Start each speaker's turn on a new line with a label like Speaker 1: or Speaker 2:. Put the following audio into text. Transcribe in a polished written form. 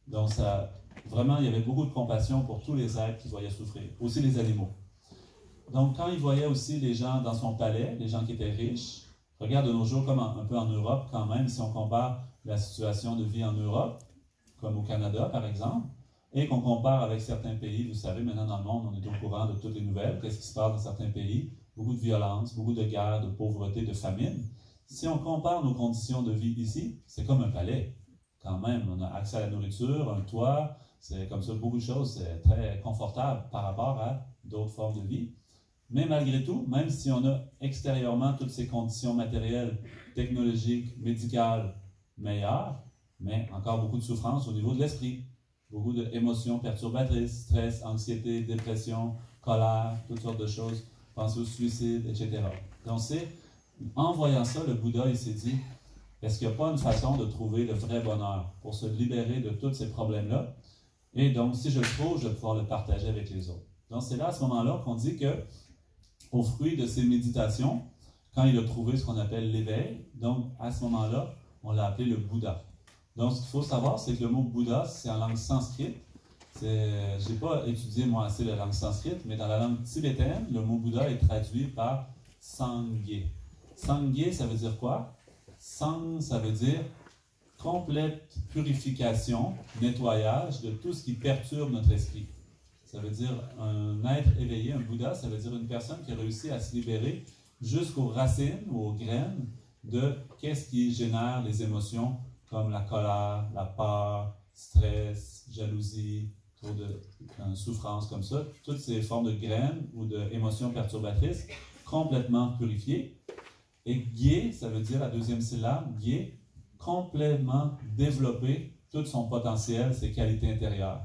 Speaker 1: Donc, vraiment, il y avait beaucoup de compassion pour tous les êtres qu'il voyait souffrir, aussi les animaux. Donc, quand il voyait aussi les gens dans son palais, les gens qui étaient riches, regarde de nos jours comme un peu en Europe quand même, si on compare la situation de vie en Europe, comme au Canada par exemple, et qu'on compare avec certains pays, vous savez, maintenant dans le monde, on est au courant de toutes les nouvelles, qu'est-ce qui se passe dans certains pays, beaucoup de violence, beaucoup de guerre, de pauvreté, de famine. Si on compare nos conditions de vie ici, c'est comme un palais. Quand même, on a accès à la nourriture, un toit, c'est comme ça, beaucoup de choses, c'est très confortable par rapport à d'autres formes de vie. Mais malgré tout, même si on a extérieurement toutes ces conditions matérielles, technologiques, médicales meilleures, mais encore beaucoup de souffrance au niveau de l'esprit, beaucoup d'émotions perturbatrices, stress, anxiété, dépression, colère, toutes sortes de choses, penser au suicide, etc. Donc en voyant ça, le Bouddha, il s'est dit, est-ce qu'il n'y a pas une façon de trouver le vrai bonheur pour se libérer de tous ces problèmes-là? Et donc, si je le trouve, je vais pouvoir le partager avec les autres. Donc, c'est là, à ce moment-là, qu'on dit que, au fruit de ses méditations, quand il a trouvé ce qu'on appelle l'éveil, donc, à ce moment-là, on l'a appelé le Bouddha. Donc, ce qu'il faut savoir, c'est que le mot Bouddha, c'est en langue sanskrite. Je n'ai pas étudié, moi, assez la langue sanskrite, mais dans la langue tibétaine, le mot Bouddha est traduit par Sangye. Sangye, ça veut dire quoi? Sang, ça veut dire complète purification, nettoyage de tout ce qui perturbe notre esprit. Ça veut dire un être éveillé, un Bouddha, ça veut dire une personne qui a réussi à se libérer jusqu'aux racines ou aux graines de qu'est-ce qui génère les émotions comme la colère, la peur, stress, jalousie, trop de souffrance comme ça. Toutes ces formes de graines ou d'émotions perturbatrices complètement purifiées. Et Gye, ça veut dire la deuxième syllabe, Gye, complètement développer tout son potentiel, ses qualités intérieures.